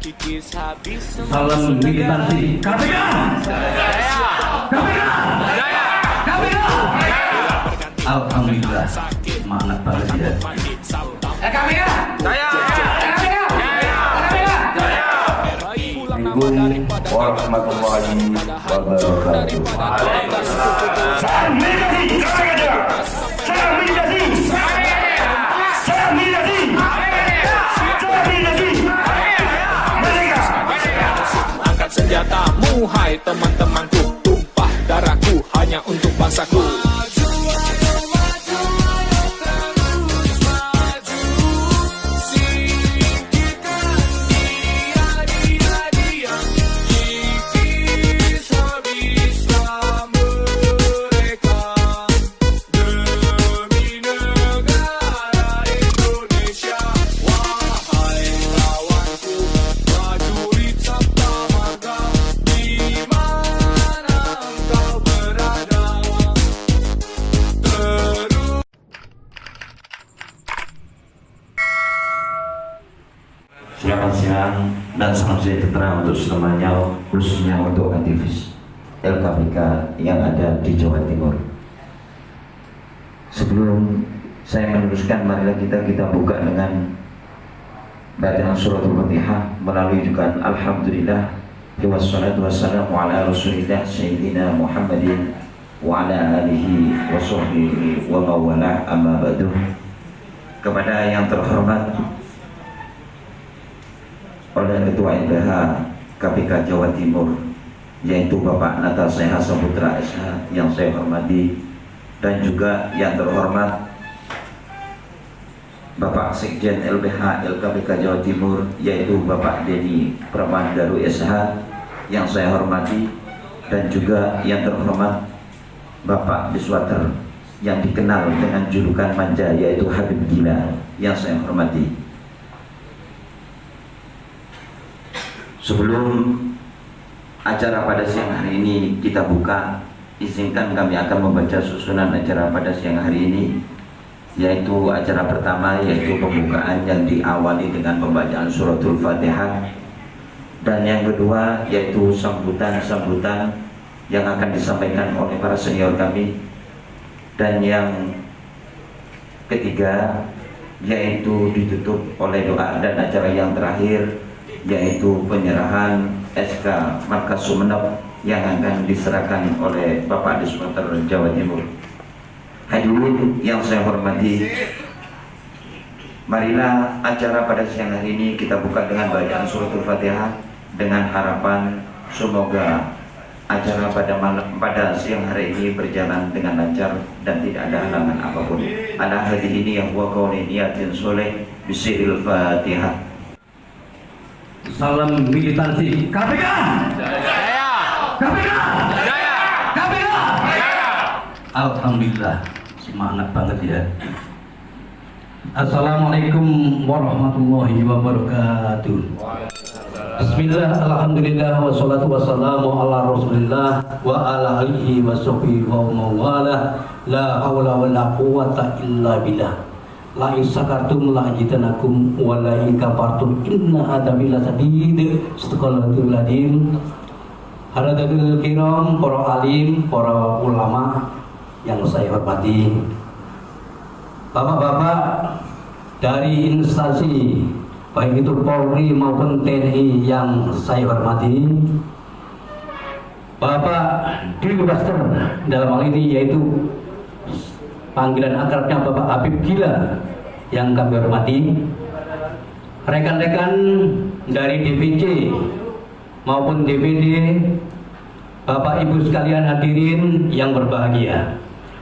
Salam militansi KPK. KPK. KPK. Alhamdulillah, semangat banget ya. KPK. Assalamualaikum warahmatullahi wabarakatuh. Salam militansi KPK. Salam militansi. Salam militansi. Salam militansi. Merdeka. Angkat senjatamu, hai teman-temanku. Tumpah darahku hanya untuk bangsaku. Selamat siang dan salam sejahtera untuk semuanya, khususnya untuk aktivis LKPK yang ada di Jawa Timur. Sebelum saya meneruskan, marilah kita buka dengan bacaan suratul Fatihah melalui juga Alhamdulillah wassalatu wassalamu ala Rasulillah Sayyidina Muhammadin wa ala alihi wa sahbihi wa mawalah, amma ba'du. Kepada yang terhormat oleh Ketua LBH KPK Jawa Timur, yaitu Bapak Nata Seha Saputra SH yang saya hormati, dan juga yang terhormat Bapak Sekjen LBH LKPK Jawa Timur, yaitu Bapak Denny Pramandaru SH yang saya hormati, dan juga yang terhormat Bapak Diswater yang dikenal dengan julukan manja yaitu Habib Gila yang saya hormati. Sebelum acara pada siang hari ini kita buka, izinkan kami akan membaca susunan acara pada siang hari ini, yaitu acara pertama yaitu pembukaan yang diawali dengan pembacaan suratul Fatihah, dan yang kedua yaitu sambutan-sambutan yang akan disampaikan oleh para senior kami, dan yang ketiga yaitu ditutup oleh doa, dan acara yang terakhir yaitu penyerahan SK Markas Sumeneb yang akan diserahkan oleh Bapak Diswater Jawa Timur. Hadirin yang saya hormati, marilah acara pada siang hari ini kita buka dengan bacaan suratul Fatihah, dengan harapan semoga acara pada siang hari ini berjalan dengan lancar dan tidak ada halangan apapun. Ala hadhihi ini yang wa qauli niyatin soleh bisiril Fatihah. Salam militansi KPK. KPK. KPK. Alhamdulillah, semangat banget ya. Assalamualaikum warahmatullahi wabarakatuh. Bismillah, alhamdulillah, wassalatu wassalamu ala rasulillah wa ala alihi wa sahbihi wa mawalah, la hawla wa la quwata illa billah. La in sakartum la ajidanakum wa la in kafartum inna adabi lasadid. Sadaqallahul adzim. Hadirin kiram, para alim, para ulama yang saya hormati, bapak-bapak dari instansi baik itu Polri maupun TNI yang saya hormati, Bapak Dirgaster dalam hal ini yaitu panggilan akrabnya Bapak Habib Gila yang kami hormati, rekan-rekan dari DPC maupun DPD, Bapak Ibu sekalian hadirin yang berbahagia.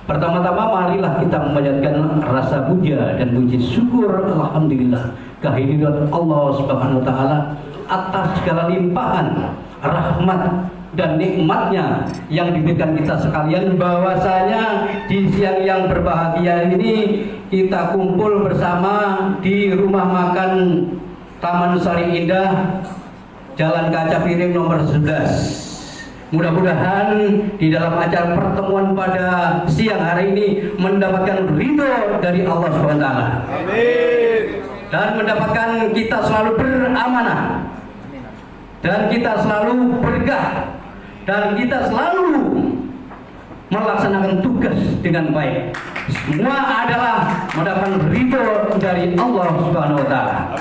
Pertama-tama marilah kita memanjatkan rasa puja dan puji syukur alhamdulillah kehadiran Allah Subhanahu wa taala atas segala limpahan rahmat dan nikmatnya yang diberikan kita sekalian, bahwasanya di siang yang berbahagia ini kita kumpul bersama di rumah makan Taman Sari Indah, Jalan Kaca Piring nomor 11. Mudah-mudahan di dalam acara pertemuan pada siang hari ini mendapatkan ridho dari Allah SWT. Amin. Dan mendapatkan kita selalu beramanah dan kita selalu berkah, dan kita selalu melaksanakan tugas dengan baik. Semua adalah mendapatkan ridho dari Allah Subhanahu wa taala.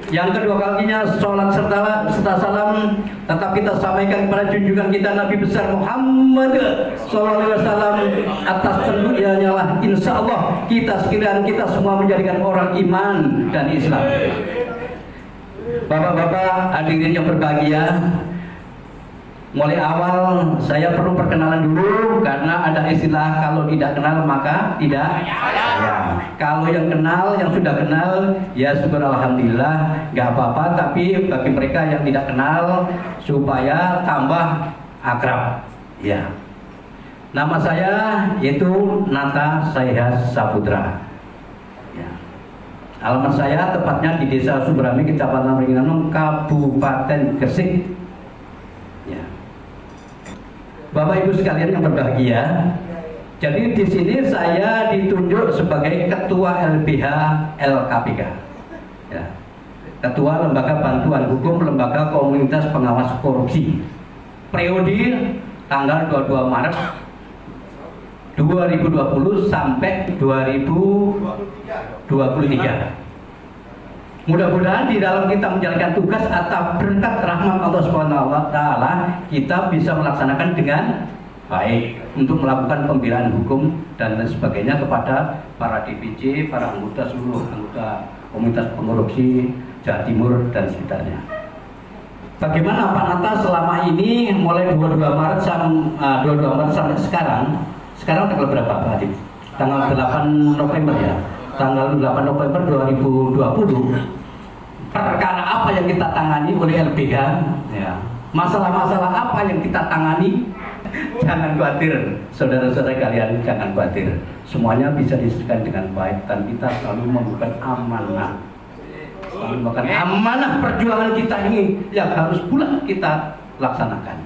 Yang kedua kalinya sholat serta salam tetap kita sampaikan kepada junjungan kita Nabi besar Muhammad sallallahu alaihi wasallam. Atas tentunya lah insya Allah kita sekalian kita semua menjadikan orang iman dan Islam. Bapak-bapak hadirin yang berbahagia, mulai awal saya perlu perkenalan dulu karena ada istilah kalau tidak kenal maka tidak sayang. Kalau yang kenal, yang sudah kenal, ya syukur alhamdulillah, nggak apa-apa. Tapi bagi mereka yang tidak kenal supaya tambah akrab. Ya, nama saya yaitu Nata Sayhas Saputra. Ya. Alamat saya tepatnya di Desa Subrami, Kecamatan Ringanung, Kabupaten Gresik. Ya. Bapak Ibu sekalian yang berbahagia, jadi di sini saya ditunjuk sebagai Ketua LBH LKPK, ya. Ketua Lembaga Bantuan Hukum Lembaga Komunitas Pengawas Korupsi. Periode tanggal 22 Maret 2020 sampai 2023. Mudah-mudahan di dalam kita menjalankan tugas atau berkat rahmat Allah Subhanahu wa taala kita bisa melaksanakan dengan baik untuk melakukan pembelaan hukum dan lain sebagainya kepada para DPC, para anggota seluruh anggota komunitas pengkorupsi Jawa Timur dan sekitarnya. Bagaimana Pak Nata selama ini mulai 22 Maret sampai sekarang tanggal berapa Pak Adib? Tanggal 8 November ya. Tanggal 8 November 2020. Perkara apa yang kita tangani oleh LBH? Ya. Masalah-masalah apa yang kita tangani? Jangan khawatir, saudara-saudara kalian, jangan khawatir. Semuanya bisa diselesaikan dengan baik dan kita selalu membuka amanah. Selalu membuka amanah perjuangan kita ini yang harus pula kita laksanakan.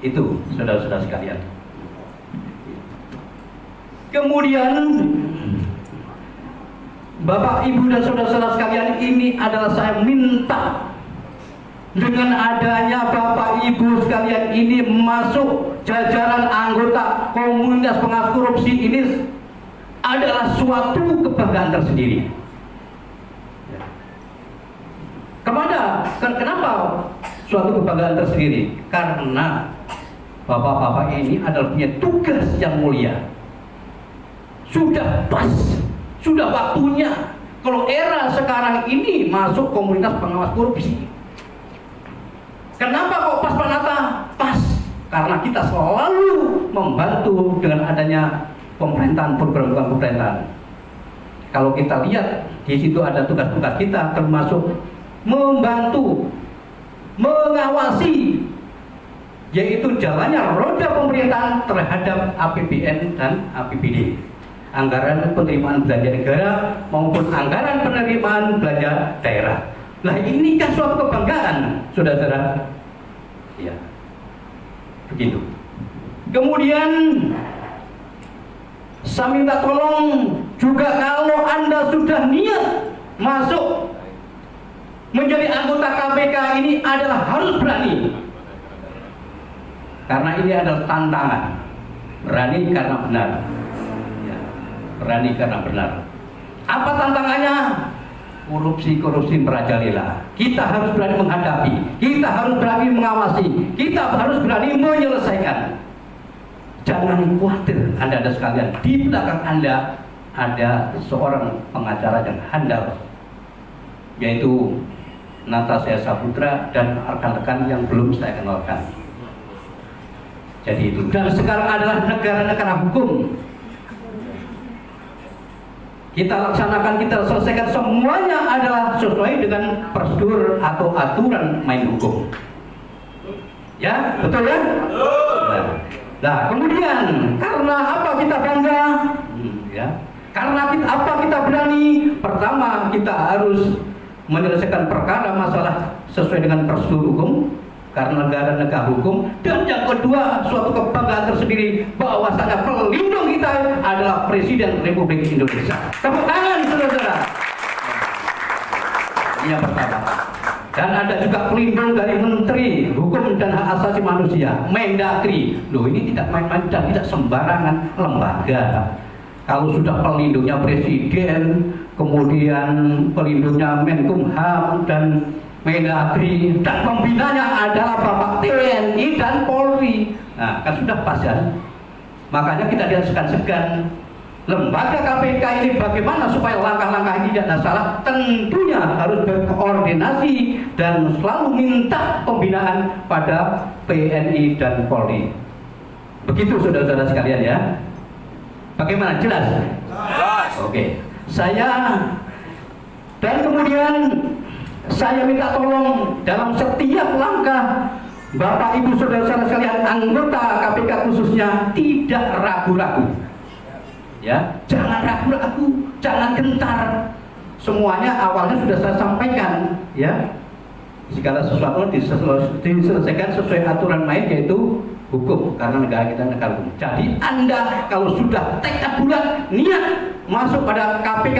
Itu saudara-saudara sekalian. Kemudian Bapak, Ibu, dan saudara-saudara sekalian, ini adalah saya minta dengan adanya Bapak Ibu sekalian ini masuk jajaran anggota komunitas pengawas korupsi ini adalah suatu kebanggaan tersendiri. Kenapa suatu kebanggaan tersendiri? Karena Bapak-bapak ini adalah punya tugas yang mulia. Sudah pas, sudah waktunya. Kalau era sekarang ini masuk komunitas pengawas korupsi. Kenapa kok pas Pak Nata? Pas, karena kita selalu membantu dengan adanya pemerintahan, program pemerintahan. Kalau kita lihat di situ ada tugas-tugas kita, termasuk membantu, mengawasi, yaitu jalannya roda pemerintahan terhadap APBN dan APBD. Anggaran penerimaan belanja negara maupun anggaran penerimaan belanja daerah. Nah, ini kan suatu kebanggaan, saudara-saudara. Ya, begitu. Kemudian saya minta tolong juga kalau Anda sudah niat masuk menjadi anggota KPK ini adalah harus berani. Karena ini adalah tantangan. Berani karena benar. Berani karena benar. Apa tantangannya? Korupsi merajalela. Kita harus berani menghadapi, kita harus berani mengawasi, kita harus berani menyelesaikan. Jangan khawatir, Anda ada sekalian. Di belakang Anda ada seorang pengacara yang handal, yaitu Nata Sayhas Saputra dan rekan-rekan yang belum saya kenalkan. Jadi itu. Dan sekarang adalah negara-negara hukum. Kita laksanakan, kita selesaikan semuanya adalah sesuai dengan prosedur atau aturan main hukum. Ya, betul ya? Nah, kemudian karena apa kita bangga? Ya, karena kita berani? Pertama, kita harus menyelesaikan perkara masalah sesuai dengan prosedur hukum. Karena negara hukum, dan yang kedua suatu kebanggaan tersendiri bahwasanya pelindung kita adalah Presiden Republik Indonesia. Tepuk tangan saudara-saudara. Ini yang pertama. Dan ada juga pelindung dari Menteri Hukum dan Hak Asasi Manusia, Mendagri. Loh, ini tidak main-main dan tidak sembarangan lembaga. Kalau sudah pelindungnya Presiden, kemudian pelindungnya Menkumham dan Mendagri, dan pembinanya adalah Bapak TNI dan Polri. Nah, kan sudah pas kan? Makanya kita tidak segan-segan. Lembaga KPK ini bagaimana supaya langkah-langkah ini tidak salah? Tentunya harus berkoordinasi dan selalu minta pembinaan pada PNI dan Polri. Begitu saudara-saudara sekalian ya. Bagaimana? Jelas? Jelas. Oke. Dan kemudian saya minta tolong dalam setiap langkah Bapak Ibu saudara-saudara sekalian, anggota KPK khususnya, tidak ragu-ragu. Ya, jangan ragu-ragu, jangan gentar. Semuanya awalnya sudah saya sampaikan, ya. Segala sesuatu diselesaikan sesuai aturan main, yaitu hukum, karena negara kita negara hukum. Jadi Anda kalau sudah tekad bulat niat masuk pada KPK,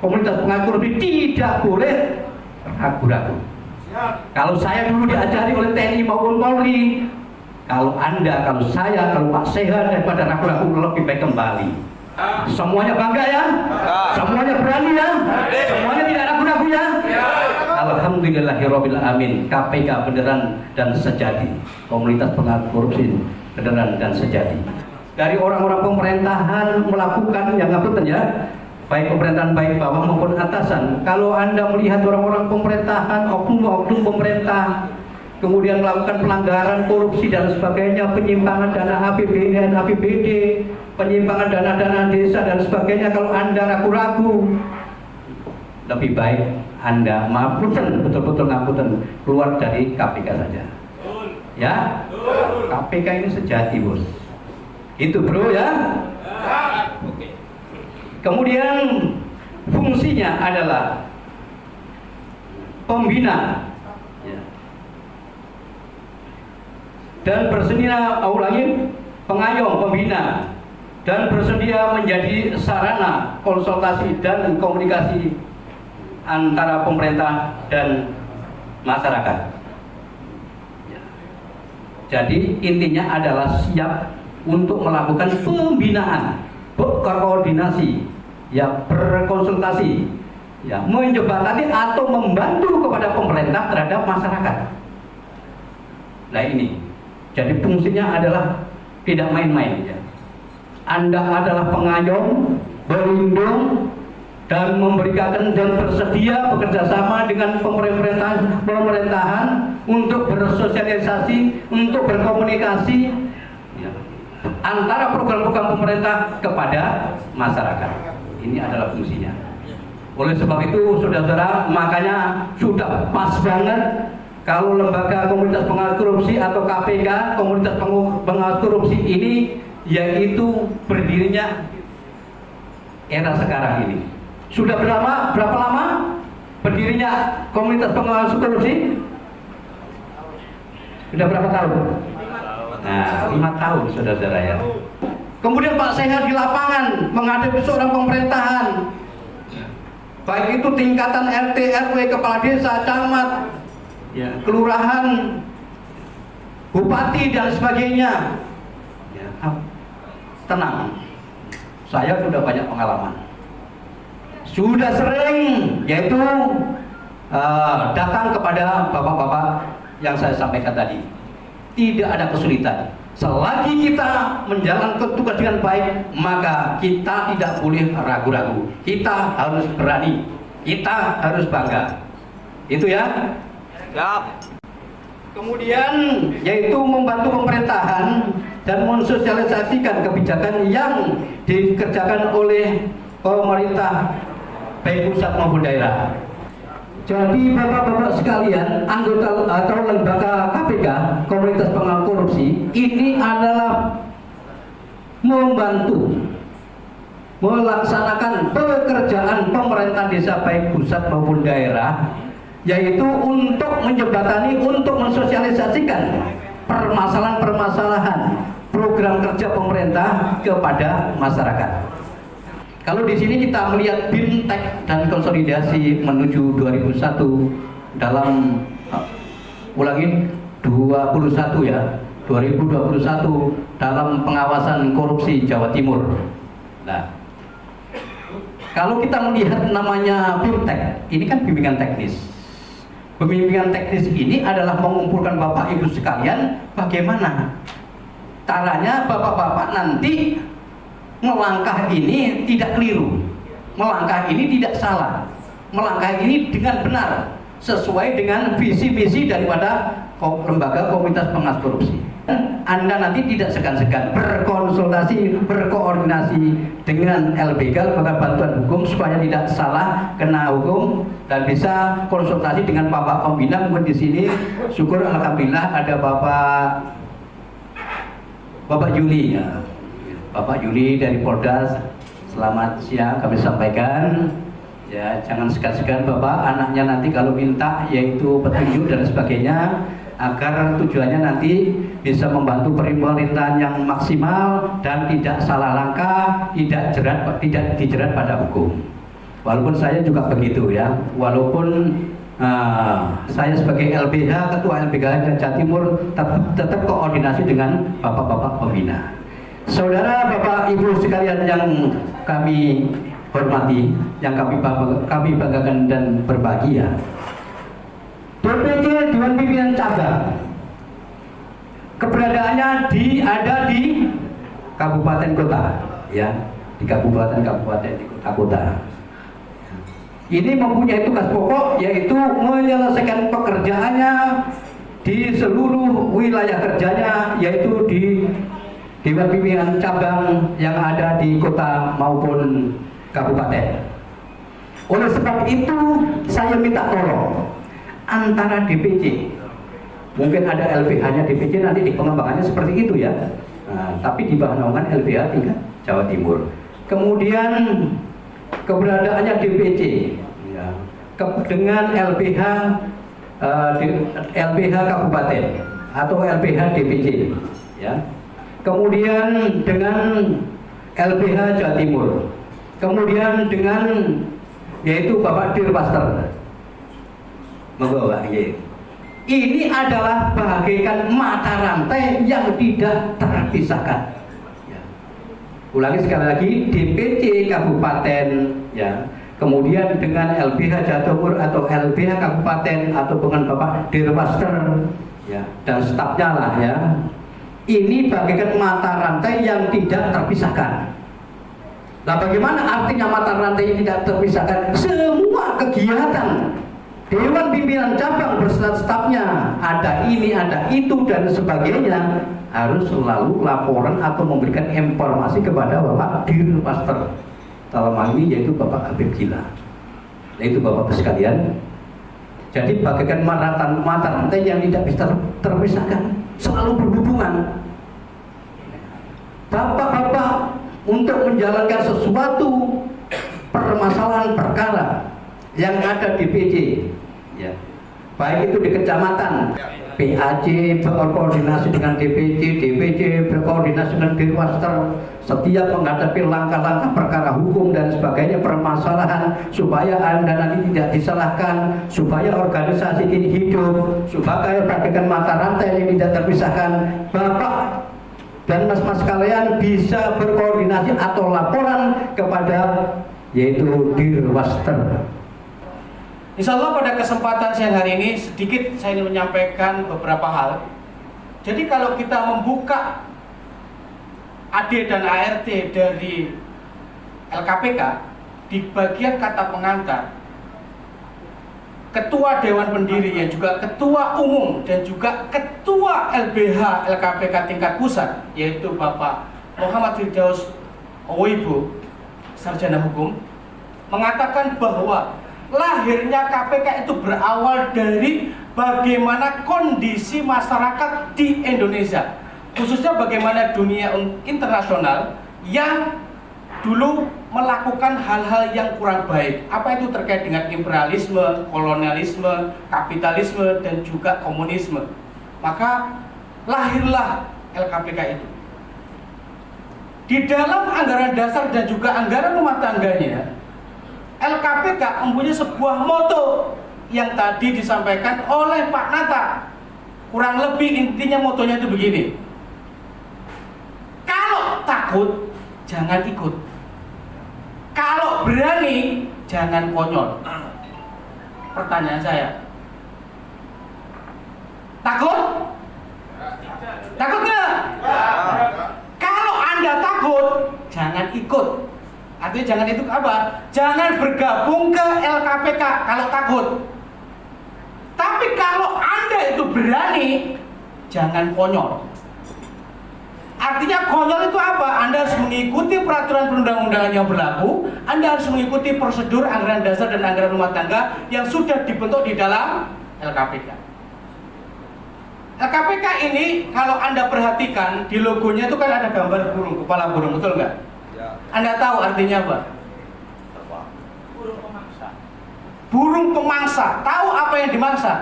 Komunitas Pengawas Korupsi, tidak boleh ragu-ragu. Kalau saya dulu diajari oleh TNI maupun Polri, kalau Anda, kalau saya, kalau Pak Sehat, daripada ragu-ragu lebih baik kembali. Semuanya bangga ya? Semuanya berani ya? Semuanya tidak ragu-ragu ya? Alhamdulillahirabbil alamin. KPK beneran dan sejati. Komunitas Pengawas Korupsi beneran dan sejati. Dari orang-orang pemerintahan melakukan yang ngapunten ya, baik pemerintahan baik bawah maupun atasan. Kalau Anda melihat orang-orang pemerintahan, oknum-oknum pemerintah, kemudian melakukan pelanggaran korupsi dan sebagainya, penyimpangan dana APBN, APBD, penyimpangan dana-dana desa dan sebagainya, kalau Anda ragu-ragu, lebih baik Anda ngapunten, betul-betul ngapunten, keluar dari KPK saja. Ya, KPK ini sejati bos. Itu bro ya. Oke. Kemudian fungsinya adalah pembina dan bersedia, pengayom, pembina, dan bersedia menjadi sarana konsultasi dan komunikasi antara pemerintah dan masyarakat. Jadi intinya adalah siap untuk melakukan pembinaan, berkoordinasi, ya, berkonsultasi, ya, menjembatani atau membantu kepada pemerintah terhadap masyarakat. Nah ini, jadi fungsinya adalah tidak main-main. Ya. Anda adalah pengayom, berlindung, dan memberikan dan bersedia bekerjasama dengan pemerintahan untuk bersosialisasi, untuk berkomunikasi, ya, antara program-program pemerintah kepada masyarakat. Ini adalah fungsinya. Oleh sebab itu, saudara-saudara, makanya sudah pas banget kalau lembaga Komunitas Pengawas Korupsi atau KPK, Komunitas Pengawas Korupsi ini, yaitu berdirinya era sekarang ini. Sudah berapa lama berdirinya Komunitas Pengawas Korupsi? Sudah berapa tahun? Nah, 5 tahun saudara-saudara ya. Kemudian Pak Sehat di lapangan menghadapi seorang pemerintahan, baik itu tingkatan RT, RW, kepala desa, camat, ya, kelurahan, bupati dan sebagainya. Ya, tenang, saya sudah banyak pengalaman, sudah sering, yaitu datang kepada bapak-bapak yang saya sampaikan tadi. Tidak ada kesulitan. Selagi kita menjalankan tugas dengan baik, maka kita tidak boleh ragu-ragu. Kita harus berani, kita harus bangga. Itu ya. Siap. Kemudian yaitu membantu pemerintahan dan mensosialisasikan kebijakan yang dikerjakan oleh pemerintah baik pusat maupun daerah. Jadi bapak-bapak sekalian, anggota atau lembaga KPK, Komunitas Pengawas Korupsi, ini adalah membantu melaksanakan pekerjaan pemerintah desa baik pusat maupun daerah, yaitu untuk menjembatani, untuk mensosialisasikan permasalahan-permasalahan program kerja pemerintah kepada masyarakat. Kalau di sini kita melihat BIMTEK dan konsolidasi menuju 2001 dalam ulangi 21 ya, 2021 dalam pengawasan korupsi Jawa Timur. Nah, kalau kita melihat namanya BIMTEK, ini kan bimbingan teknis. Bimbingan teknis ini adalah mengumpulkan Bapak Ibu sekalian bagaimana caranya Bapak-bapak nanti melangkah ini tidak keliru, melangkah ini tidak salah, melangkah ini dengan benar sesuai dengan visi misi daripada lembaga komunitas pengawas korupsi. Anda nanti tidak segan-segan berkonsultasi, berkoordinasi dengan LBK, Lembaga Bantuan Hukum, supaya tidak salah kena hukum, dan bisa konsultasi dengan Bapak Pembina. Mungkin di sini syukur alhamdulillah ada Bapak Yuli ya. Bapak Yuli dari Polda, selamat siang kami sampaikan. Ya, jangan segan-segan Bapak, anaknya nanti kalau minta yaitu petunjuk dan sebagainya, agar tujuannya nanti bisa membantu pemerintahan yang maksimal dan tidak salah langkah, tidak dijerat pada hukum. Walaupun saya juga begitu ya, walaupun saya sebagai LBH, Ketua LBH Jawa Timur tetap koordinasi dengan Bapak-bapak pembina. Saudara Bapak Ibu sekalian yang kami hormati, yang kami banggakan dan berbahagia, DPC Dewan Pimpinan Cabang keberadaannya ada di kabupaten kota ya, di kabupaten di kota-kota. Ini mempunyai tugas pokok yaitu menyelesaikan pekerjaannya di seluruh wilayah kerjanya, yaitu di Dewan Pimpinan Cabang yang ada di kota maupun kabupaten. Oleh sebab itu saya minta tolong antara DPC, mungkin ada LBH-nya DPC, nanti di pengembangannya seperti itu ya, tapi di bawah naungan LBH tingkat Jawa Timur. Kemudian keberadaannya DPC ya, dengan LBH Kabupaten atau LBH DPC ya. Kemudian dengan LBH Jawa Timur, kemudian dengan yaitu Bapak Dirwaster. Ini adalah bagaikan mata rantai yang tidak terpisahkan. Ya. Ulangi sekali lagi, DPC Kabupaten, ya. Kemudian dengan LBH Jawa Timur atau LBH Kabupaten atau dengan Bapak Dirwaster, ya, dan stafnya lah ya. Ini bagaikan mata rantai yang tidak terpisahkan. Nah, bagaimana artinya mata rantai yang tidak terpisahkan? Semua kegiatan Dewan Pimpinan Cabang beserta stafnya, ada ini, ada itu dan sebagainya, harus selalu laporan atau memberikan informasi kepada Bapak Dirwaster. Dalam hal ini yaitu Bapak Habib Gila. Yaitu Bapak sekalian. Jadi bagaikan mata rantai yang tidak bisa terpisahkan, selalu berhubungan. Bapak-bapak untuk menjalankan sesuatu permasalahan perkara yang ada di PJ, ya, baik itu di kecamatan, PAC berkoordinasi dengan DPC berkoordinasi dengan Dirwaster, setiap menghadapi langkah-langkah perkara hukum dan sebagainya, permasalahan, supaya Anda nanti tidak disalahkan, supaya organisasi ini hidup, supaya bagaikan mata rantai yang tidak terpisahkan. Bapak dan mas-mas kalian bisa berkoordinasi atau laporan kepada yaitu Dirwaster. Insya Allah pada kesempatan siang hari ini sedikit saya ingin menyampaikan beberapa hal. Jadi kalau kita membuka AD dan ART dari LKPK, di bagian kata pengantar, Ketua Dewan Pendiri yang juga Ketua Umum dan juga Ketua LBH LKPK tingkat pusat, yaitu Bapak Muhammad Firdaus Owibo, Sarjana Hukum, mengatakan bahwa lahirnya KPK itu berawal dari bagaimana kondisi masyarakat di Indonesia, khususnya bagaimana dunia internasional yang dulu melakukan hal-hal yang kurang baik. Apa itu terkait dengan imperialisme, kolonialisme, kapitalisme, dan juga komunisme. Maka lahirlah LKPK itu. Di dalam anggaran dasar dan juga anggaran rumah tangganya, LKPK mempunyai sebuah moto yang tadi disampaikan oleh Pak Nata, kurang lebih intinya motonya itu begini. Kalau takut, jangan ikut. Kalau berani, jangan konyol. Pertanyaan saya, takut? Takut nggak? Kalau Anda takut, jangan ikut. Artinya jangan itu apa? Jangan bergabung ke LKPK kalau takut. Tapi kalau Anda itu berani, jangan konyol. Artinya konyol itu apa? Anda harus mengikuti peraturan perundang-undangan yang berlaku. Anda harus mengikuti prosedur anggaran dasar dan anggaran rumah tangga yang sudah dibentuk di dalam LKPK. LKPK ini kalau Anda perhatikan di logonya itu kan ada gambar burung, kepala burung, betul nggak? Ya. Anda tahu artinya apa? Burung pemangsa. Tahu apa yang dimangsa?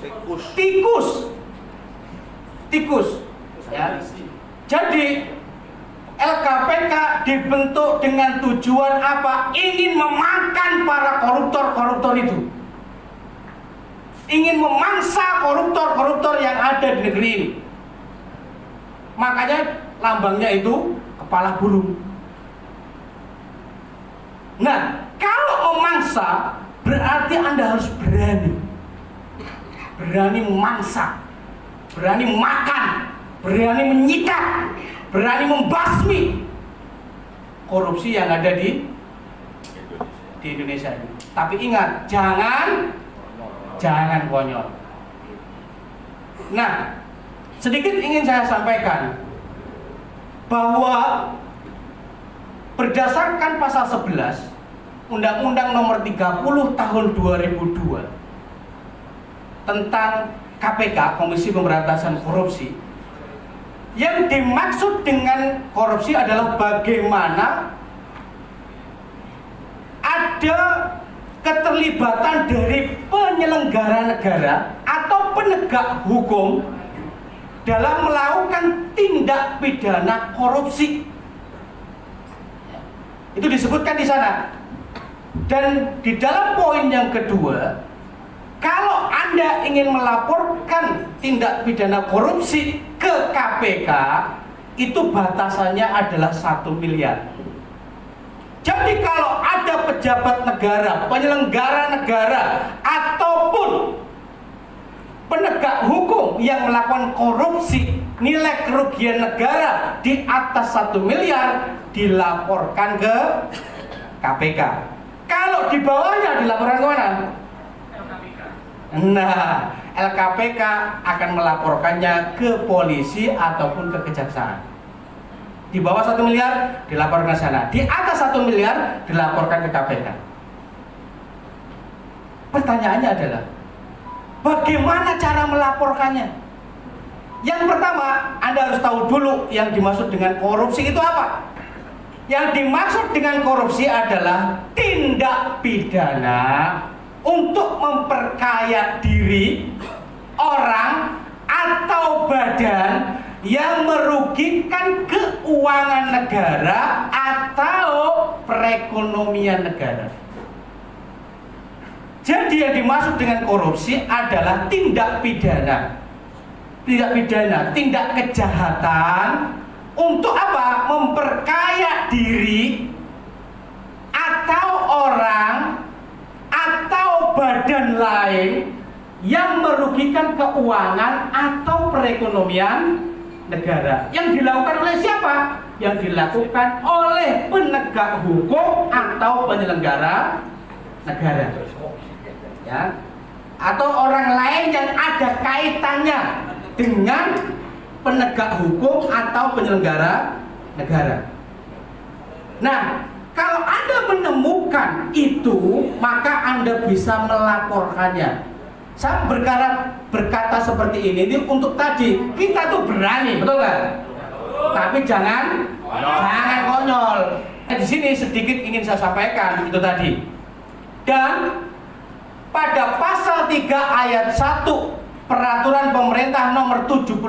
Tikus. Tikus. Tikus. Ya. Jadi LKPK dibentuk dengan tujuan apa? Ingin memakan para koruptor-koruptor itu. Ingin memangsa koruptor-koruptor yang ada di negeri ini. Makanya lambangnya itu kepala burung. Nah, kalau memangsa berarti Anda harus berani. Berani memangsa, berani makan, berani menyikat, berani membasmi korupsi yang ada di Indonesia ini. Tapi ingat, jangan konyol. Nah, sedikit ingin saya sampaikan bahwa berdasarkan pasal 11 Undang-Undang Nomor 30 Tahun 2002 tentang KPK, Komisi Pemberantasan Korupsi, yang dimaksud dengan korupsi adalah bagaimana ada keterlibatan dari penyelenggara negara atau penegak hukum dalam melakukan tindak pidana korupsi. Itu disebutkan di sana. Dan di dalam poin yang kedua, kalau Anda ingin melaporkan tindak pidana korupsi ke KPK, itu batasannya adalah 1 miliar. Jadi kalau ada pejabat negara, penyelenggara negara, ataupun penegak hukum yang melakukan korupsi, nilai kerugian negara di atas 1 miliar dilaporkan ke KPK. Kalau di bawahnya dilaporkan ke mana? Nah, LKPK akan melaporkannya ke polisi ataupun ke kejaksaan. Di bawah 1 miliar dilaporkan ke sana. Di atas 1 miliar dilaporkan ke KPK. Pertanyaannya adalah, bagaimana cara melaporkannya? Yang pertama, Anda harus tahu dulu yang dimaksud dengan korupsi itu apa. Yang dimaksud dengan korupsi adalah tindak pidana untuk memperkaya diri orang atau badan yang merugikan keuangan negara atau perekonomian negara. Jadi yang dimaksud dengan korupsi adalah tindak pidana, tindak kejahatan untuk apa? Memperkaya diri atau orang atau badan lain yang merugikan keuangan atau perekonomian negara. Yang dilakukan oleh siapa? Yang dilakukan oleh penegak hukum atau penyelenggara negara. Ya. Atau orang lain yang ada kaitannya dengan penegak hukum atau penyelenggara negara. Nah, kalau Anda menemukan itu, maka Anda bisa melaporkannya. Saya berkata seperti ini untuk tadi, kita tuh berani, betul nggak? Tapi jangan konyol. Di sini sedikit ingin saya sampaikan itu tadi. Dan pada pasal 3 ayat 1 Peraturan Pemerintah Nomor 71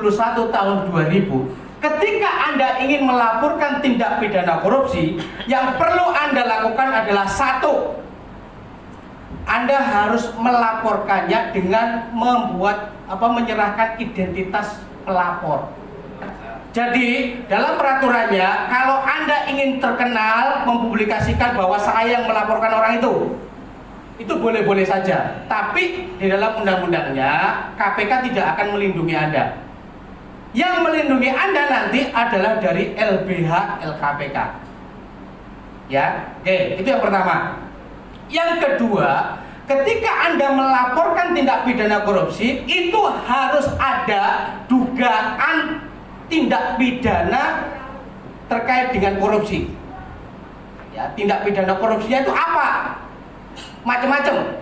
Tahun 2000, ketika Anda ingin melaporkan tindak pidana korupsi, yang perlu Anda lakukan adalah 1, Anda harus melaporkannya dengan menyerahkan identitas pelapor. Jadi dalam peraturannya, kalau Anda ingin terkenal mempublikasikan bahwa saya yang melaporkan orang itu boleh-boleh saja. Tapi di dalam undang-undangnya KPK tidak akan melindungi Anda. Yang melindungi Anda nanti adalah dari LBH LKPK. Ya, oke, itu yang pertama. Yang kedua, ketika Anda melaporkan tindak pidana korupsi, itu harus ada dugaan tindak pidana terkait dengan korupsi. Ya, tindak pidana korupsinya itu apa? Macam-macam.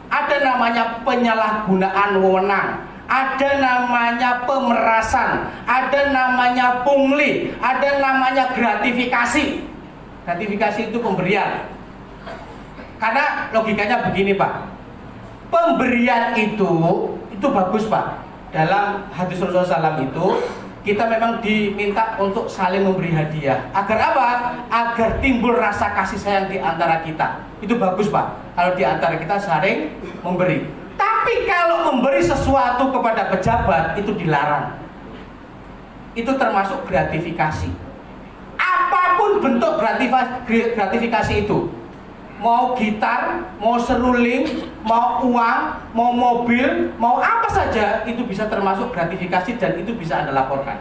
Ada namanya penyalahgunaan wewenang, ada namanya pemerasan, ada namanya pungli, ada namanya gratifikasi. Gratifikasi itu pemberian. Karena logikanya begini, Pak. Pemberian itu bagus, Pak. Dalam hadis Rasulullah SAW itu kita memang diminta untuk saling memberi hadiah. Agar apa? Agar timbul rasa kasih sayang di antara kita. Itu bagus, Pak. Kalau di antara kita saling memberi. Tapi kalau memberi sesuatu kepada pejabat itu dilarang. Itu termasuk gratifikasi. Apapun bentuk gratifikasi itu. Mau gitar, mau seruling, mau uang, mau mobil, mau apa saja, itu bisa termasuk gratifikasi dan itu bisa Anda laporkan.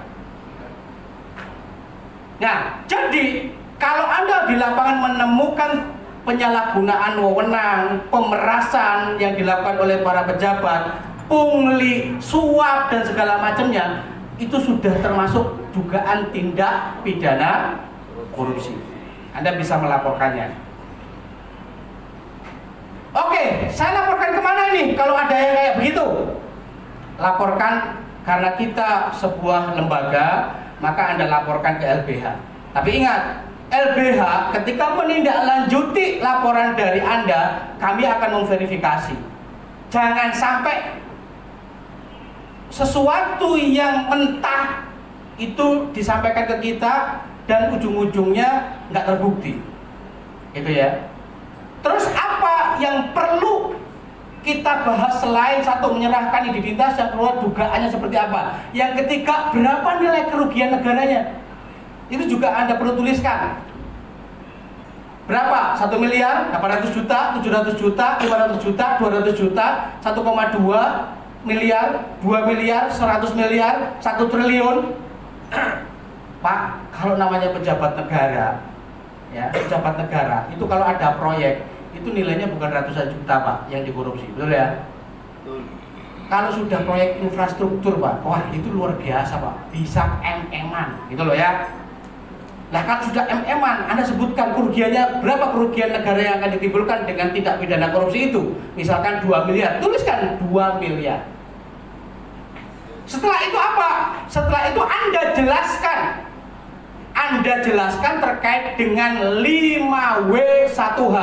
Nah, jadi kalau Anda di lapangan menemukan penyalahgunaan wewenang, pemerasan yang dilakukan oleh para pejabat, pungli, suap dan segala macamnya, itu sudah termasuk dugaan tindak pidana korupsi. Anda bisa melaporkannya. Oke, saya laporkan kemana ini kalau ada yang kayak begitu? Laporkan, karena kita sebuah lembaga, maka Anda laporkan ke LBH. Tapi ingat, LBH ketika menindaklanjuti laporan dari Anda, kami akan memverifikasi. Jangan sampai sesuatu yang mentah itu disampaikan ke kita dan ujung-ujungnya nggak terbukti. Gitu ya. Terus apa yang perlu kita bahas selain satu menyerahkan identitas, yang kedua dugaannya seperti apa? Yang ketiga, berapa nilai kerugian negaranya? Itu juga Anda perlu tuliskan. Berapa? 1 miliar, 800 juta, 700 juta, 500 juta, 200 juta, 1,2 miliar, 2 miliar, 100 miliar, 1 triliun. Pak, kalau namanya pejabat negara, ya, pejabat negara itu kalau ada proyek itu nilainya bukan ratusan juta, Pak, yang dikorupsi, betul ya? Betul. Kalau sudah proyek infrastruktur, Pak, wah itu luar biasa, Pak, bisa MM-an, gitu loh ya. Nah, kalau sudah MM-an, Anda sebutkan kerugiannya, berapa kerugian negara yang akan ditimbulkan dengan tindak pidana korupsi itu? Misalkan 2 miliar, tuliskan 2 miliar. Setelah itu apa? Setelah itu Anda jelaskan terkait dengan 5W1H.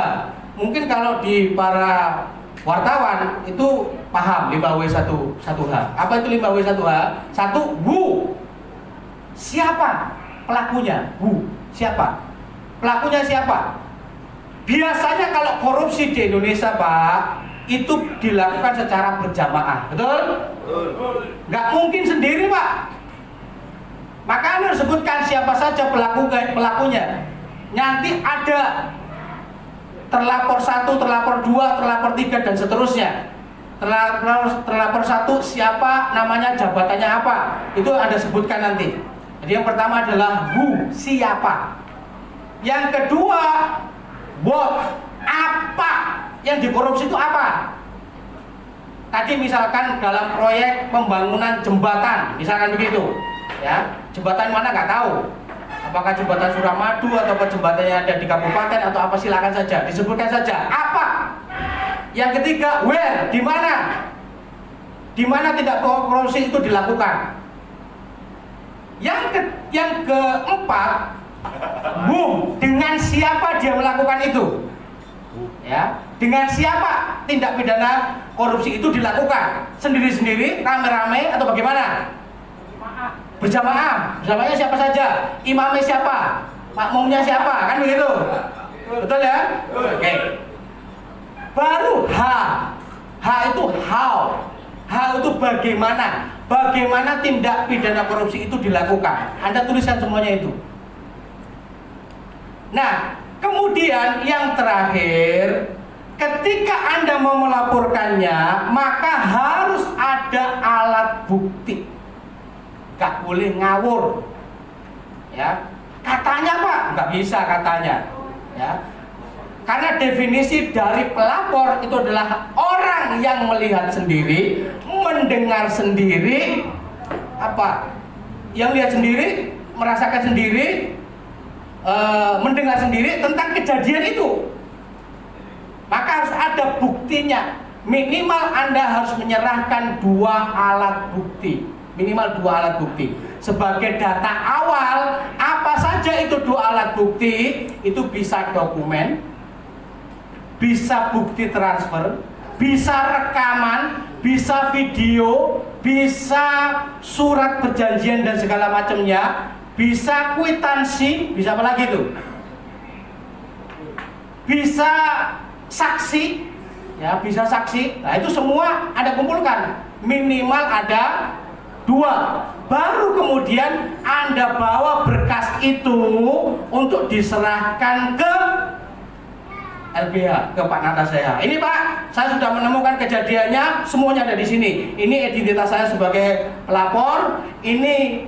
Mungkin kalau di para wartawan itu paham 5W1H. Apa itu 5W1H? 1, who. Siapa pelakunya? Who. Siapa? Pelakunya siapa? Biasanya kalau korupsi di Indonesia, Pak, itu dilakukan secara berjamaah. Betul? Nggak mungkin sendiri, Pak. Maka Anda harus sebutkan siapa saja pelakunya. Nanti ada terlapor 1, terlapor 2, terlapor 3 dan seterusnya. Terlapor 1 siapa, namanya, jabatannya apa, itu Anda sebutkan nanti. Jadi yang pertama adalah who, siapa. Yang kedua, what, apa yang dikorupsi itu apa. Tadi misalkan dalam proyek pembangunan jembatan, misalkan begitu, ya, jembatan mana nggak tahu. Apakah jembatan Suramadu atau jembatan yang ada di kabupaten atau apa, silakan saja, disebutkan saja apa. Yang ketiga, where, di mana? Di mana tindak korupsi itu dilakukan? Yang keempat, who, dengan siapa dia melakukan itu? Ya, dengan siapa tindak pidana korupsi itu dilakukan? Sendiri-sendiri, rame-rame atau bagaimana? Berjamaah. Berjamaahnya siapa saja? Imamnya siapa? Makmumnya siapa? Kan begitu. Betul ya? Oke. Baru H. H itu how. H itu bagaimana. Bagaimana tindak pidana korupsi itu dilakukan. Anda tuliskan semuanya itu. Nah, kemudian yang terakhir, ketika Anda mau melaporkannya, maka harus ada alat bukti. Gak boleh ngawur. Ya, katanya Pak, nggak bisa katanya. Ya, karena definisi dari pelapor itu adalah orang yang melihat sendiri, mendengar sendiri, yang lihat sendiri, merasakan sendiri, mendengar sendiri tentang kejadian itu. Maka harus ada buktinya. Minimal Anda harus menyerahkan 2 alat bukti. Minimal 2 alat bukti. Sebagai data awal, apa saja itu 2 alat bukti? Itu bisa dokumen, bisa bukti transfer, bisa rekaman, bisa video, bisa surat perjanjian dan segala macamnya, bisa kwitansi, bisa apa lagi itu? Bisa saksi, ya bisa saksi. Nah itu semua Anda kumpulkan. Minimal ada 2. Baru kemudian Anda bawa berkas itu untuk diserahkan ke LBH, ke Pak Nataseha. Ini Pak, saya sudah menemukan kejadiannya, semuanya ada di sini. Ini identitas saya sebagai pelapor. Ini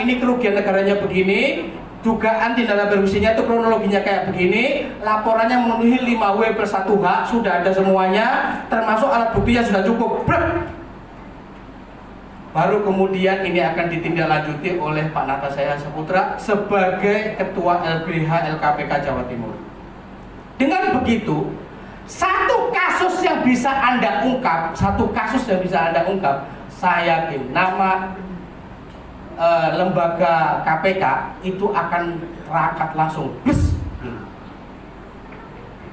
ini kerugian negaranya begini. Dugaan tindak korupsinya itu kronologinya kayak begini. Laporannya memenuhi 5W+1H, sudah ada semuanya, termasuk alat buktinya sudah cukup. Baru kemudian ini akan ditindaklanjuti oleh Pak Nataseha Saputra sebagai Ketua LBH LKPK Jawa Timur. Dengan begitu, satu kasus yang bisa Anda ungkap, saya yakin nama lembaga KPK itu akan terangkat langsung.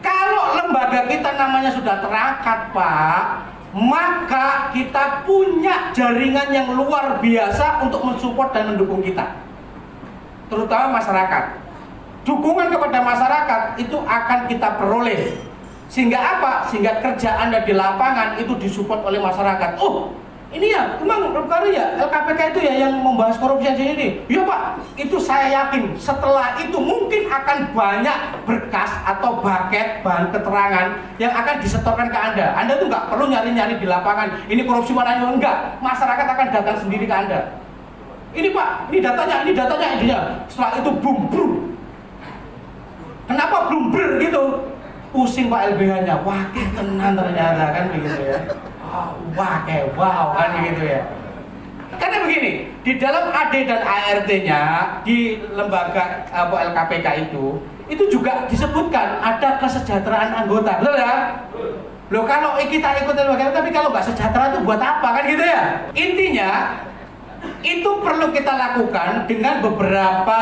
Kalau lembaga kita namanya sudah terangkat Pak, maka kita punya jaringan yang luar biasa untuk mensupport dan mendukung kita, terutama masyarakat. Dukungan kepada masyarakat itu akan kita peroleh, sehingga apa? Sehingga kerja Anda di lapangan itu disupport oleh masyarakat. Oh, ini ya, memang baru ya LKPK itu ya yang membahas korupsi ini. Iya Pak, itu saya yakin setelah itu mungkin akan banyak berkas atau bucket bahan keterangan yang akan disetorkan ke Anda. Anda tuh nggak perlu nyari-nyari di lapangan. Ini korupsi mana enggak? Masyarakat akan datang sendiri ke Anda. Ini Pak, ini datanya. Setelah itu boom. Kenapa belum gitu? Pusing Pak LBH-nya. Wah, tenan ternyata kan begitu ya. Wow kan begitu ya. Karena begini, di dalam AD dan ART-nya di lembaga LKPK itu juga disebutkan ada kesejahteraan anggota. Betul ya? Loh kalau kita ikut lembaga tapi kalau nggak sejahtera itu buat apa kan gitu ya? Intinya itu perlu kita lakukan dengan beberapa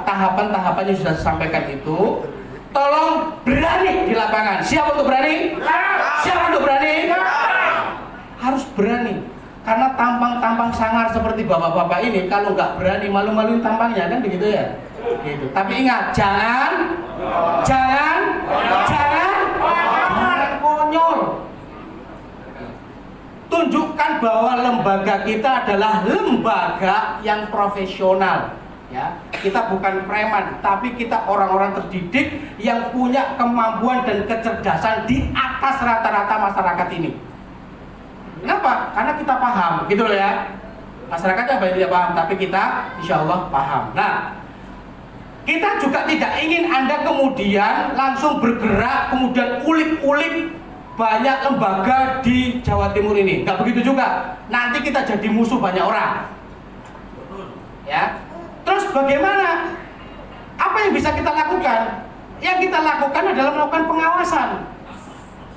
tahapan-tahapan yang sudah disampaikan itu. Tolong berani di lapangan. Siap untuk berani? Siap untuk berani? Harus berani. Karena tampang-tampang sangar seperti bapak-bapak ini kalau nggak berani malu-maluin tampangnya kan begitu ya. Gitu. Tapi ingat, jangan konyol. Tunjukkan bahwa lembaga kita adalah lembaga yang profesional. Ya, kita bukan preman, tapi kita orang-orang terdidik yang punya kemampuan dan kecerdasan di atas rata-rata masyarakat ini. Kenapa? Karena kita paham, gitu loh ya. Masyarakatnya banyak tidak paham, tapi kita insya Allah paham. Nah, kita juga tidak ingin Anda kemudian langsung bergerak, kemudian ulik-ulik banyak lembaga di Jawa Timur ini. Nggak begitu juga. Nanti kita jadi musuh banyak orang. Ya. Terus bagaimana? Apa yang bisa kita lakukan? Yang kita lakukan adalah melakukan pengawasan.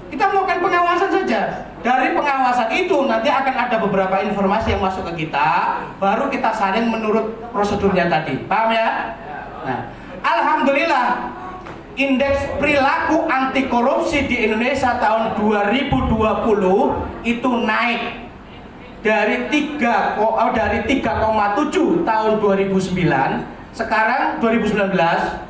Kita melakukan pengawasan saja. Dari pengawasan itu nanti akan ada beberapa informasi yang masuk ke kita, baru kita saring menurut prosedurnya tadi. Paham ya? Nah, alhamdulillah indeks perilaku anti korupsi di Indonesia tahun 2020 itu naik dari 3,7 tahun 2009, sekarang 2019,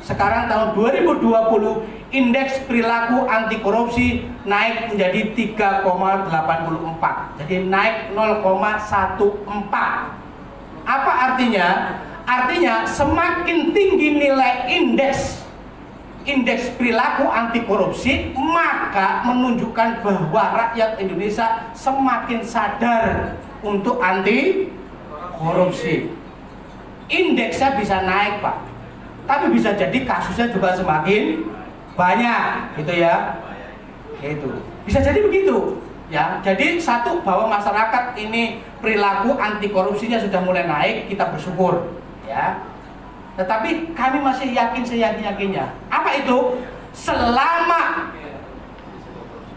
sekarang tahun 2020 indeks perilaku anti korupsi naik menjadi 3,84. Jadi naik 0,14. Apa artinya? Artinya semakin tinggi nilai indeks perilaku anti korupsi, maka menunjukkan bahwa rakyat Indonesia semakin sadar untuk anti korupsi. Indeksnya bisa naik, Pak, tapi bisa jadi kasusnya juga semakin banyak, gitu ya. Itu bisa jadi begitu ya. Jadi satu, bahwa masyarakat ini perilaku anti korupsinya sudah mulai naik, kita bersyukur ya. Tetapi kami masih yakin seyakin-yakinnya. Apa itu? Selama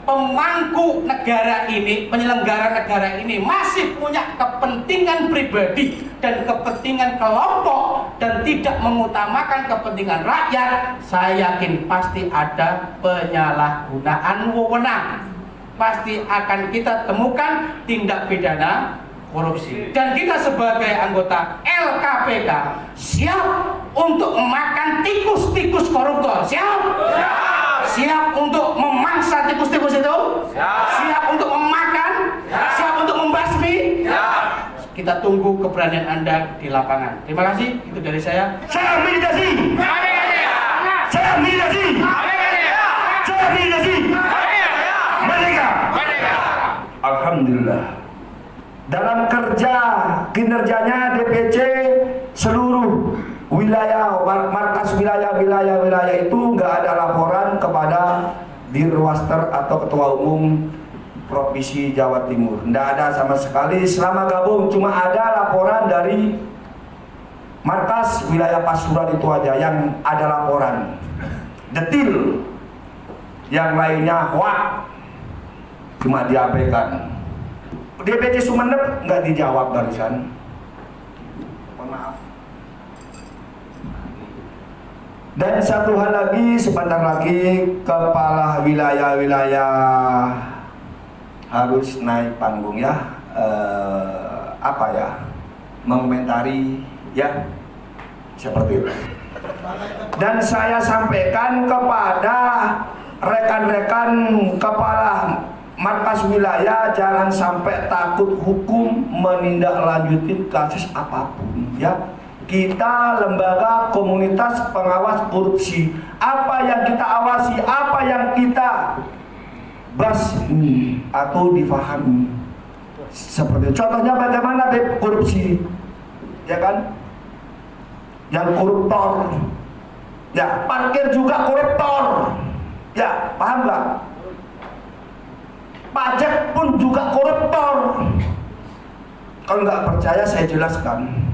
pemangku negara ini, penyelenggara negara ini masih punya kepentingan pribadi dan kepentingan kelompok dan tidak mengutamakan kepentingan rakyat, saya yakin pasti ada penyalahgunaan wewenang. Pasti akan kita temukan tindak pidana korupsi. Dan kita sebagai anggota LKPK siap untuk memakan tikus-tikus koruptor. Siap? Siap untuk memangsa tikus-tikus itu? Siap untuk memakan? Siap untuk membasmi? Kita tunggu keberanian Anda di lapangan. Terima kasih, itu dari saya. Saya militasi. Saya militasi. Saya militasi. Merdeka. Alhamdulillah. Dalam kinerjanya DPC seluruh wilayah, markas wilayah itu nggak ada laporan kepada Dirwaster atau Ketua Umum Provinsi Jawa Timur. Nggak ada sama sekali selama gabung, cuma ada laporan dari markas wilayah Pasuruan itu aja yang ada laporan detil. Yang lainnya hoak, cuma diabaikan. DPC Sumeneb nggak dijawab barusan. Mohon maaf. Dan satu hal lagi, sebentar lagi kepala wilayah-wilayah harus naik panggung ya, mengomentari ya, seperti itu. Dan saya sampaikan kepada rekan-rekan kepala markas wilayah, jangan sampai takut hukum menindaklanjuti kasus apapun ya. Kita lembaga komunitas pengawas korupsi, apa yang kita awasi, apa yang kita basmi atau difahami. Seperti contohnya bagaimana korupsi, ya kan? Yang koruptor, ya parkir juga koruptor, ya paham nggak? Pajak pun juga koruptor. Kalau nggak percaya saya jelaskan.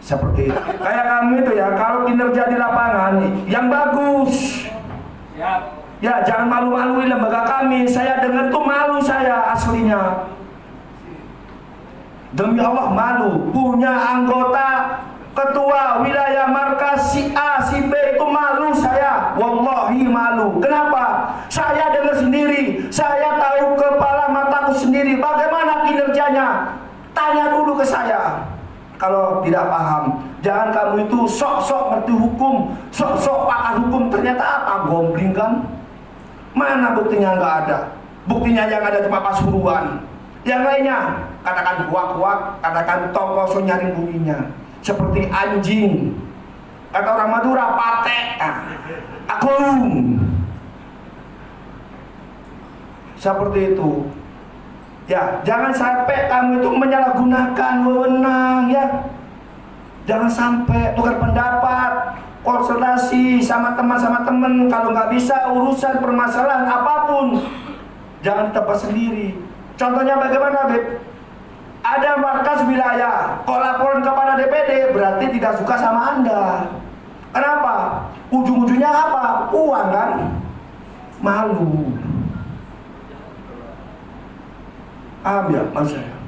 Seperti itu. Kayak kamu itu ya, kalau kinerja di lapangan yang bagus. Ya jangan malu-maluin lembaga kami. Saya dengar tuh malu saya aslinya. Demi Allah malu. Punya anggota ketua wilayah markas si A, si B itu malu saya. Wallahi malu. Kenapa? Saya dengar sendiri. Saya tahu kepala mataku sendiri. Bagaimana kinerjanya? Tanya dulu ke saya. Kalau tidak paham, jangan kamu itu sok-sok ngerti hukum, sok-sok pakar hukum, ternyata apa? Gombling kan? Mana buktinya? Nggak ada. Buktinya yang ada cuma Pasuruan. Yang lainnya, katakan kuak-kuak, katakan tongkoso nyaring bunyinya. Seperti anjing. Kata orang Madura, patek. Agung. Seperti itu. Ya, jangan sampai kamu itu menyalahgunakan wewenang ya. Jangan sampai tukar pendapat, konsultasi sama teman. Kalau nggak bisa urusan permasalahan apapun, jangan ditebak sendiri. Contohnya bagaimana, Beb? Ada markas wilayah, kalau laporan kepada DPD berarti tidak suka sama Anda. Kenapa? Ujung-ujungnya apa? Uang kan? Malu. Ya, maksud saya.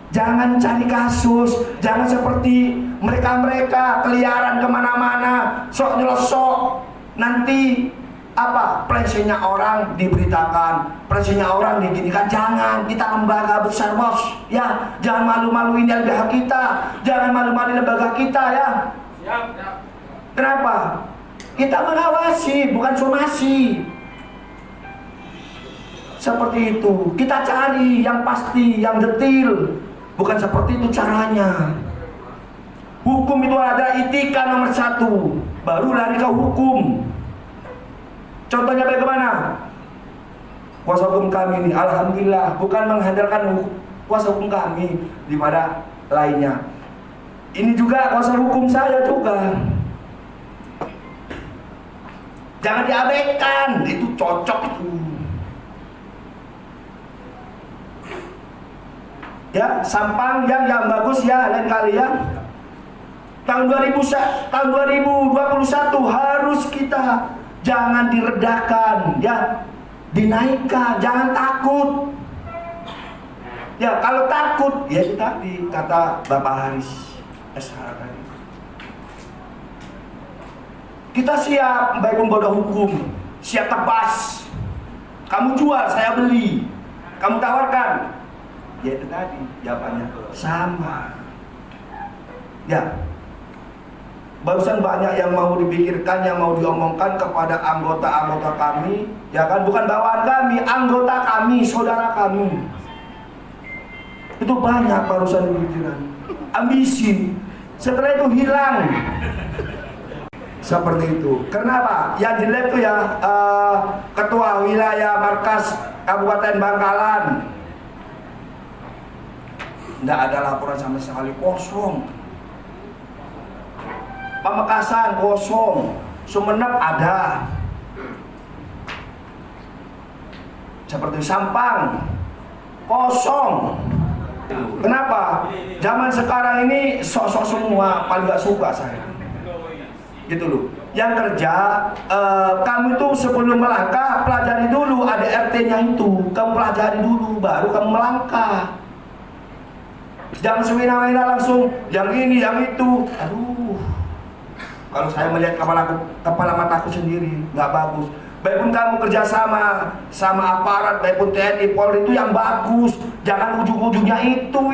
Jangan cari kasus, jangan seperti mereka keliaran kemana-mana, sok nyelosok. Nanti apa? Plesinya orang diberitakan, plesinya orang diginikan. Jangan, kita lembaga besar bos, ya. Jangan malu-maluin LBH kita, jangan malu-maluin lembaga kita ya. Kenapa? Kita mengawasi, bukan somasi. Seperti itu. Kita cari yang pasti, yang detil. Bukan seperti itu caranya. Hukum itu ada etika nomor 1. Baru lari ke hukum. Contohnya bagaimana? Kuasa hukum kami ini, alhamdulillah, bukan menghadirkan kuasa hukum kami daripada lainnya. Ini juga kuasa hukum saya juga. Jangan diabaikan, itu cocok itu. Ya, Sampang yang bagus ya, lain kali ya. Tahun 2021 harus kita jangan diredakan, ya, dinaikkan, jangan takut. Ya, kalau takut, ya itu tadi kata Bapak Haris SH tadi. Kita siap baik membawa hukum, siap tebas. Kamu jual, saya beli. Kamu tawarkan, ya itu tadi jawabannya sama. Ya, barusan banyak yang mau dipikirkan, yang mau diomongkan kepada anggota-anggota kami, ya kan, bukan bawaan kami, anggota kami, saudara kami. Itu banyak barusan pikiran, ambisi. Setelah itu hilang. Seperti itu. Kenapa? Yang jelek itu ya ketua wilayah markas Kabupaten Bangkalan. Tidak ada laporan sama sekali, kosong. Pamekasan kosong, Sumeneb ada. Seperti Sampang kosong. Kenapa? Zaman sekarang ini sok-sok semua, paling gak suka saya. Gitu loh. Yang kerja, kamu itu sebelum melangkah pelajari dulu, ada RT-nya itu. Kamu pelajari dulu, baru kamu melangkah. Jangan semena-mena langsung yang ini, yang itu. Aduh. Kalau saya melihat kepala mataku sendiri, nggak bagus. Baikpun kamu kerjasama sama aparat, baikpun TNI, Polri itu yang bagus. Jangan ujung-ujungnya itu.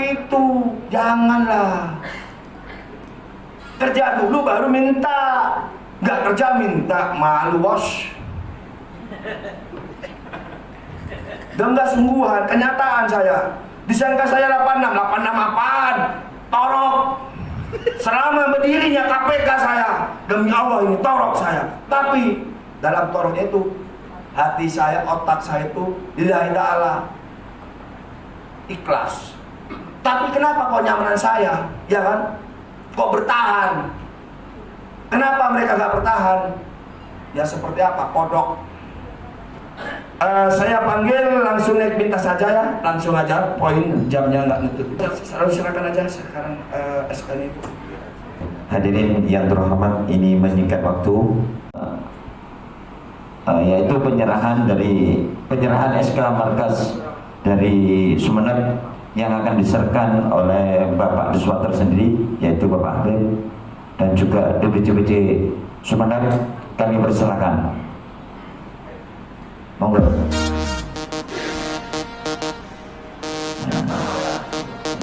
Janganlah. Kerja dulu baru minta. Nggak kerja minta, malu bos. Dan nggak sungguhan, kenyataan saya. Disangka saya 86 apaan? Torok. Selama berdirinya KPK saya, demi Allah ini torok saya. Tapi dalam toroknya itu, hati saya, otak saya itu lillahi ta'ala ikhlas. Tapi kenapa kok nyamanan saya? Ya kan? Kok bertahan? Kenapa mereka gak bertahan? Ya seperti apa? Kodok. Saya panggil langsung naik minta saja ya, langsung aja, poin jamnya nggak nutup. Silakan aja sekarang SK ini. Hadirin yang terhormat, ini menyingkat waktu, yaitu penyerahan SK markas dari Sumeneb yang akan diserahkan oleh Bapak Diswater sendiri, yaitu Bapak Habib, dan juga DPC Sumeneb. Kami persilakan. Monggo.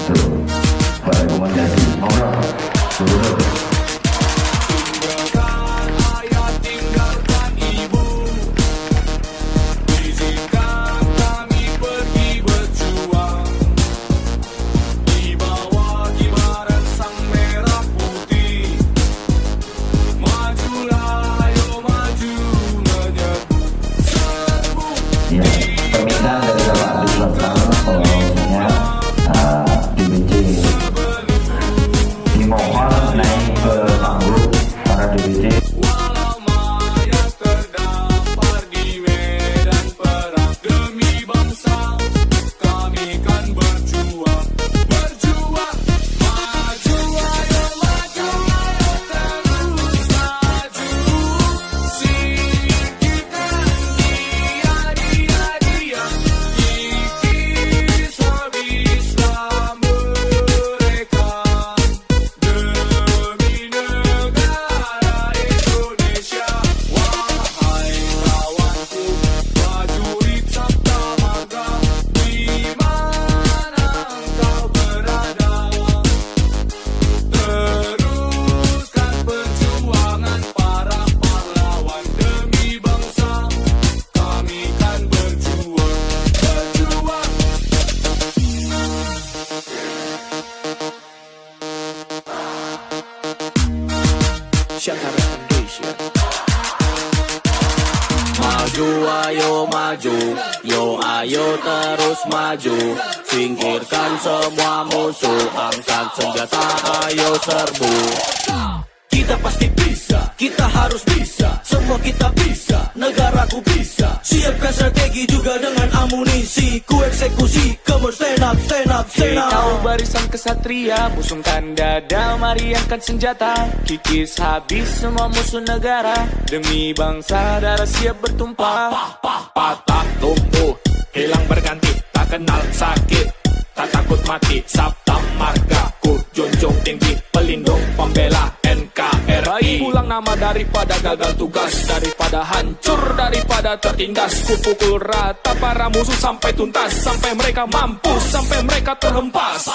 Tuh, Pak rekomendasi. Monggo. Duduk. Ayo terus maju, singkirkan semua musuh, angkat senjata, ayo serbu. Kita pasti bisa, kita harus bisa, semua kita bisa, negaraku bisa. Siapkan strategi juga dengan amunisi, ku eksekusi, come on stand up, stand up, stand up. Kau barisan kesatria, musungkan dada, mari angkat senjata. Kikis habis semua musuh negara, demi bangsa darah siap bertumpah. Patah tumbuh, hilang berganti, tak kenal sakit, tak takut mati. Sabta margaku, junjung tinggi, pelindung pembela NKRI. Baik pulang nama daripada gagal tugas, daripada hancur, daripada tertindas. Ku pukul rata para musuh sampai tuntas, sampai mereka mampus, sampai mereka terhempas.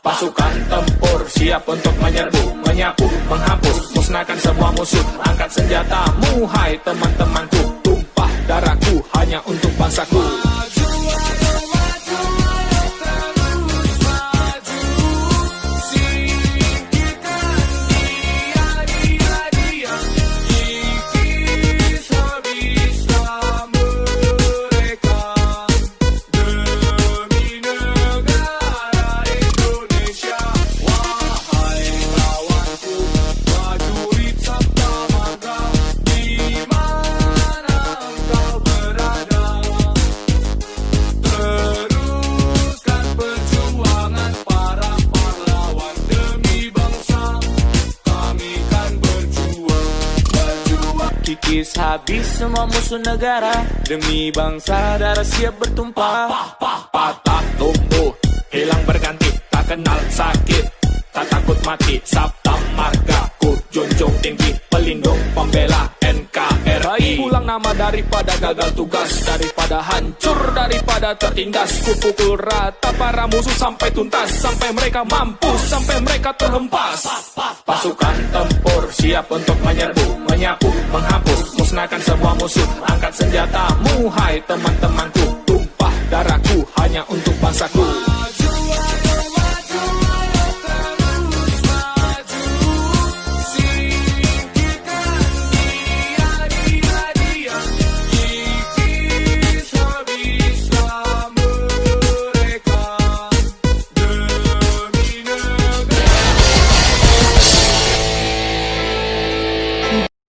Pasukan tempur siap untuk menyerbu, menyapu, menghapus, musnahkan semua musuh. Angkat senjatamu, hai teman-temanku, tumpah darahku hanya untuk bangsaku. Kikis habis semua musuh negara, demi bangsa darah siap bertumpah. Patah tumbuh, hilang berganti, tak kenal sakit, tak takut mati. Sabta margaku, junjung tinggi, pelindung pembela NKRI. Baik pulang nama daripada gagal tugas, daripada hancur, daripada tertindas. Ku pukul rata para musuh sampai tuntas, sampai mereka mampus, sampai mereka terhempas. Pasukan tempur siap untuk menyerbu, menyapu, menghapus, musnahkan semua musuh. Angkat senjatamu, hai teman-temanku, tumpah darahku hanya untuk bangsaku.